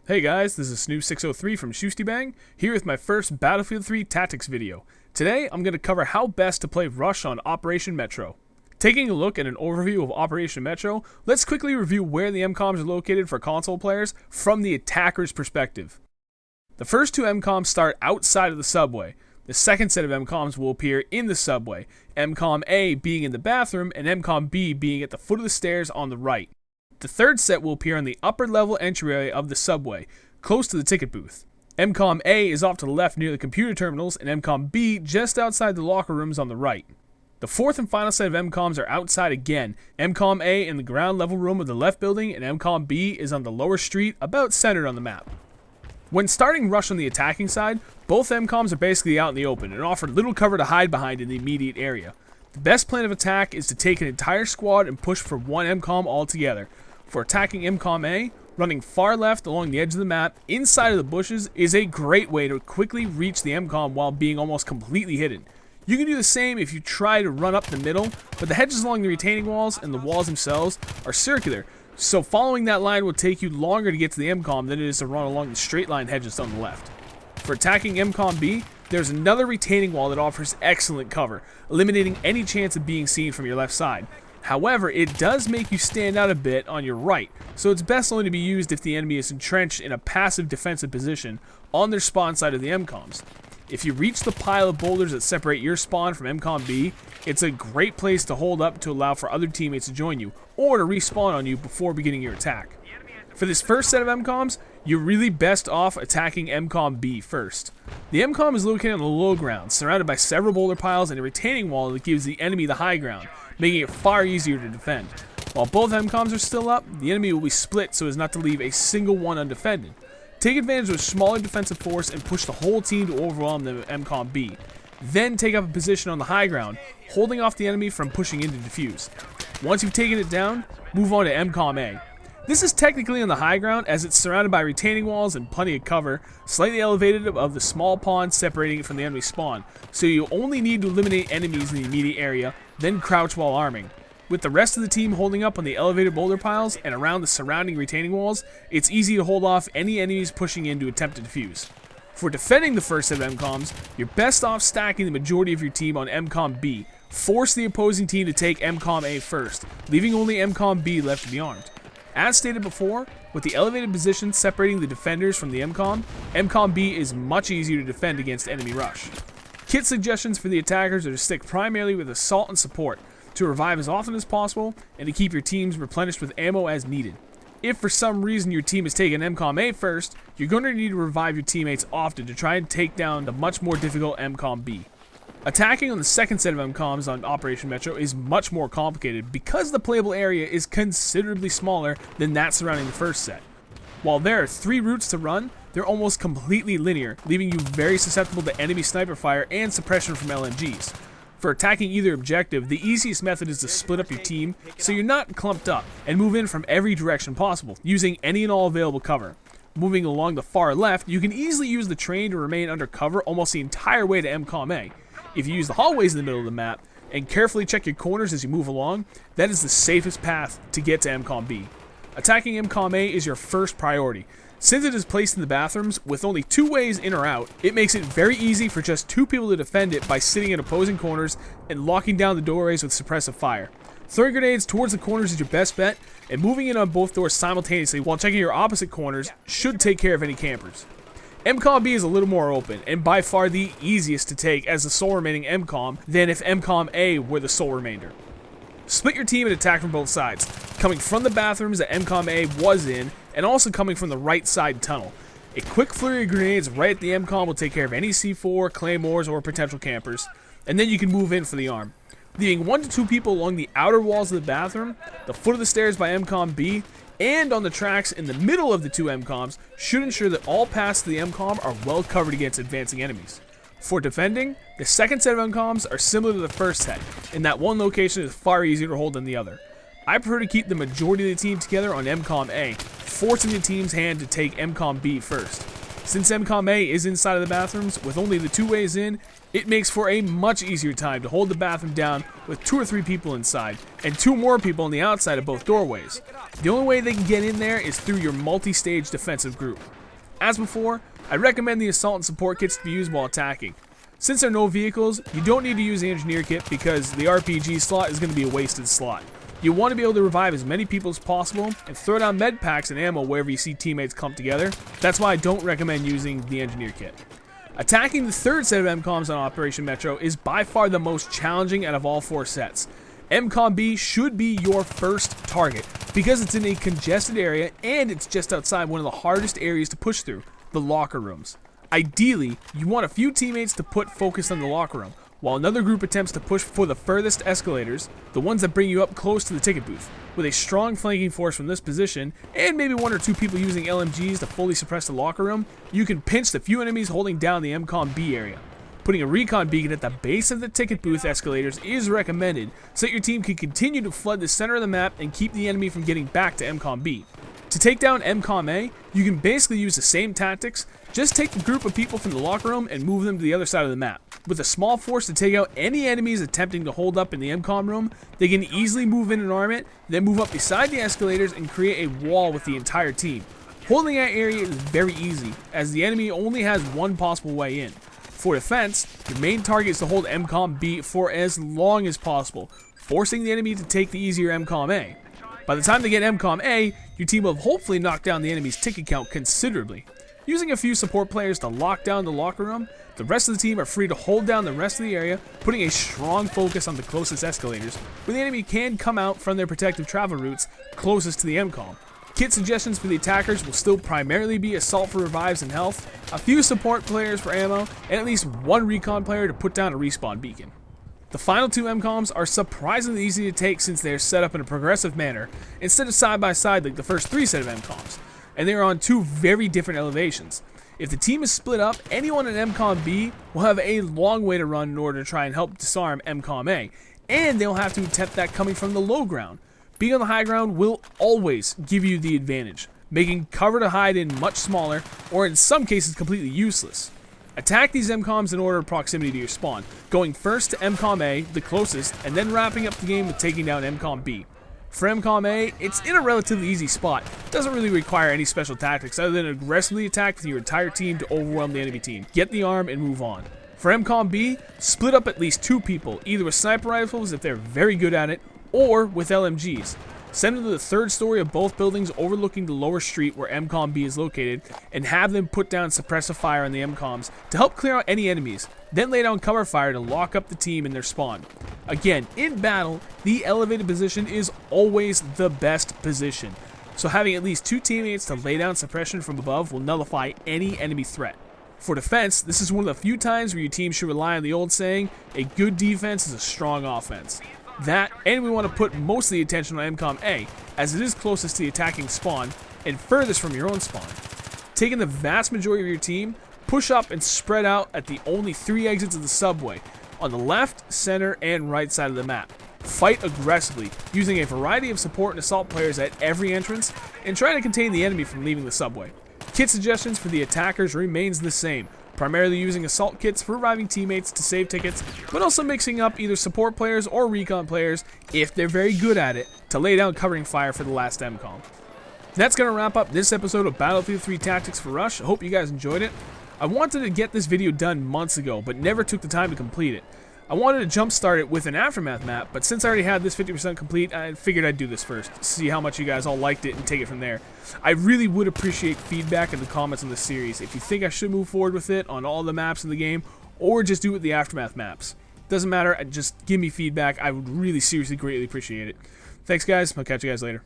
Hey guys, this is Snoo603 from Shustybang, here with my first Battlefield 3 Tactics video. Today, I'm going to cover how best to play Rush on Operation Metro. Taking a look at an overview of Operation Metro, let's quickly review where the mcoms are located for console players from the attacker's perspective. The first two mcoms start outside of the subway. The second set of mcoms will appear in the subway, mcom A being in the bathroom and mcom B being at the foot of the stairs on the right. The third set will appear on the upper level entryway of the subway, close to the ticket booth. mcom A is off to the left near the computer terminals and mcom B just outside the locker rooms on the right. The fourth and final set of mcoms are outside again, mcom A in the ground level room of the left building and mcom B is on the lower street about centered on the map. When starting Rush on the attacking side, both mcoms are basically out in the open and offer little cover to hide behind in the immediate area. The best plan of attack is to take an entire squad and push for one mcom altogether. For attacking mcom A, running far left along the edge of the map, inside of the bushes, is a great way to quickly reach the mcom while being almost completely hidden. You can do the same if you try to run up the middle, but the hedges along the retaining walls and the walls themselves are circular, so following that line will take you longer to get to the mcom than it is to run along the straight line hedges on the left. For attacking mcom B, there's another retaining wall that offers excellent cover, eliminating any chance of being seen from your left side. However, it does make you stand out a bit on your right, so it's best only to be used if the enemy is entrenched in a passive defensive position on their spawn side of the mcoms. If you reach the pile of boulders that separate your spawn from mcom B, it's a great place to hold up to allow for other teammates to join you, or to respawn on you before beginning your attack. For this first set of mcoms, you're really best off attacking mcom B first. The mcom is located on the low ground, surrounded by several boulder piles and a retaining wall that gives the enemy the high ground, making it far easier to defend. While both mcoms are still up, the enemy will be split so as not to leave a single one undefended. Take advantage of a smaller defensive force and push the whole team to overwhelm the mcom B. Then take up a position on the high ground, holding off the enemy from pushing in to defuse. Once you've taken it down, move on to mcom A. This is technically on the high ground as it's surrounded by retaining walls and plenty of cover, slightly elevated above the small pond separating it from the enemy spawn, so you only need to eliminate enemies in the immediate area, then crouch while arming. With the rest of the team holding up on the elevated boulder piles and around the surrounding retaining walls, it's easy to hold off any enemies pushing in to attempt to defuse. For defending the first set of mcoms, you're best off stacking the majority of your team on mcom B. Force the opposing team to take mcom A first, leaving only mcom B left to be armed. As stated before, with the elevated position separating the defenders from the mcom B is much easier to defend against enemy rush. Kit suggestions for the attackers are to stick primarily with assault and support, to revive as often as possible, and to keep your teams replenished with ammo as needed. If for some reason your team is taking mcom A first, you're going to need to revive your teammates often to try and take down the much more difficult mcom B. Attacking on the second set of mcoms on Operation Metro is much more complicated because the playable area is considerably smaller than that surrounding the first set. While there are 3 routes to run, they're almost completely linear, leaving you very susceptible to enemy sniper fire and suppression from LMGs. For attacking either objective, the easiest method is to split up your team so you're not clumped up and move in from every direction possible, using any and all available cover. Moving along the far left, you can easily use the train to remain under cover almost the entire way to mcom A. If you use the hallways in the middle of the map and carefully check your corners as you move along, that is the safest path to get to mcom B. Attacking mcom A is your first priority. Since it is placed in the bathrooms with only 2 ways in or out, it makes it very easy for just 2 people to defend it by sitting in opposing corners and locking down the doorways with suppressive fire. Throwing grenades towards the corners is your best bet, and moving in on both doors simultaneously while checking your opposite corners should take care of any campers. mcom B is a little more open, and by far the easiest to take as the sole remaining mcom than if mcom A were the sole remainder. Split your team and attack from both sides, coming from the bathrooms that mcom A was in, and also coming from the right side tunnel. A quick flurry of grenades right at the mcom will take care of any C4, claymores, or potential campers, and then you can move in for the arm. Leaving 1 to 2 people along the outer walls of the bathroom, the foot of the stairs by mcom B, and on the tracks in the middle of the 2 mcoms should ensure that all paths to the mcom are well covered against advancing enemies. For defending, the second set of mcoms are similar to the first set, in that one location is far easier to hold than the other. I prefer to keep the majority of the team together on mcom A, forcing the team's hand to take mcom B first. Since mcom A is inside of the bathrooms, with only the 2 ways in, it makes for a much easier time to hold the bathroom down with 2 or 3 people inside, and 2 more people on the outside of both doorways. The only way they can get in there is through your multi-stage defensive group. As before, I recommend the assault and support kits to be used while attacking. Since there are no vehicles, you don't need to use the engineer kit because the RPG slot is going to be a wasted slot. You want to be able to revive as many people as possible and throw down med packs and ammo wherever you see teammates clump together. That's why I don't recommend using the engineer kit. Attacking the third set of MCOMs on Operation Metro is by far the most challenging out of all 4 sets. MCOM B should be your first target because it's in a congested area and it's just outside one of the hardest areas to push through, the locker rooms. Ideally, you want a few teammates to put focus on the locker room, while another group attempts to push for the furthest escalators, the ones that bring you up close to the ticket booth. With a strong flanking force from this position, and maybe 1 or 2 people using LMGs to fully suppress the locker room, you can pinch the few enemies holding down the MCOM B area. Putting a recon beacon at the base of the ticket booth escalators is recommended, so that your team can continue to flood the center of the map and keep the enemy from getting back to MCOM B. To take down MCOM A, you can basically use the same tactics, just take the group of people from the locker room and move them to the other side of the map. With a small force to take out any enemies attempting to hold up in the MCOM room, they can easily move in and arm it, then move up beside the escalators and create a wall with the entire team. Holding that area is very easy, as the enemy only has one possible way in. For defense, your main target is to hold MCOM B for as long as possible, forcing the enemy to take the easier MCOM A. By the time they get MCOM A, your team will have hopefully knocked down the enemy's ticket count considerably. Using a few support players to lock down the locker room, the rest of the team are free to hold down the rest of the area, putting a strong focus on the closest escalators, where the enemy can come out from their protective travel routes closest to the MCOM. Kit suggestions for the attackers will still primarily be assault for revives and health, a few support players for ammo, and at least 1 recon player to put down a respawn beacon. The final 2 MCOMs are surprisingly easy to take since they are set up in a progressive manner, instead of side by side like the first 3 set of MCOMs, and they are on 2 very different elevations. If the team is split up, anyone in MCOM B will have a long way to run in order to try and help disarm MCOM A, and they'll have to attempt that coming from the low ground. Being on the high ground will always give you the advantage, making cover to hide in much smaller, or in some cases completely useless. Attack these MCOMs in order of proximity to your spawn, going first to MCOM A, the closest, and then wrapping up the game with taking down MCOM B. For MCOM A, it's in a relatively easy spot. It doesn't really require any special tactics other than aggressively attack with your entire team to overwhelm the enemy team, get the arm, and move on. For MCOM B, split up at least 2 people, either with sniper rifles if they're very good at it, or with LMGs. Send them to the 3rd story of both buildings overlooking the lower street where MCOM B is located, and have them put down suppressive fire on the MCOMs to help clear out any enemies, then lay down cover fire to lock up the team in their spawn. Again, in battle, the elevated position is always the best position, so having at least 2 teammates to lay down suppression from above will nullify any enemy threat. For defense, this is one of the few times where your team should rely on the old saying, a good defense is a strong offense. That, and we want to put most of the attention on MCOM A, as it is closest to the attacking spawn, and furthest from your own spawn. Taking the vast majority of your team, push up and spread out at the only 3 exits of the subway, on the left, center, and right side of the map. Fight aggressively, using a variety of support and assault players at every entrance, and try to contain the enemy from leaving the subway. Kit suggestions for the attackers remains the same, primarily using assault kits for reviving teammates to save tickets, but also mixing up either support players or recon players, if they're very good at it, to lay down covering fire for the last MCOM. That's going to wrap up this episode of Battlefield 3 Tactics for Rush. I hope you guys enjoyed it. I wanted to get this video done months ago, but never took the time to complete it. I wanted to jumpstart it with an Aftermath map, but since I already had this 50% complete, I figured I'd do this first, see how much you guys all liked it and take it from there. I really would appreciate feedback in the comments on this series, if you think I should move forward with it on all the maps in the game, or just do it with the Aftermath maps. Doesn't matter, just give me feedback, I would really seriously greatly appreciate it. Thanks guys, I'll catch you guys later.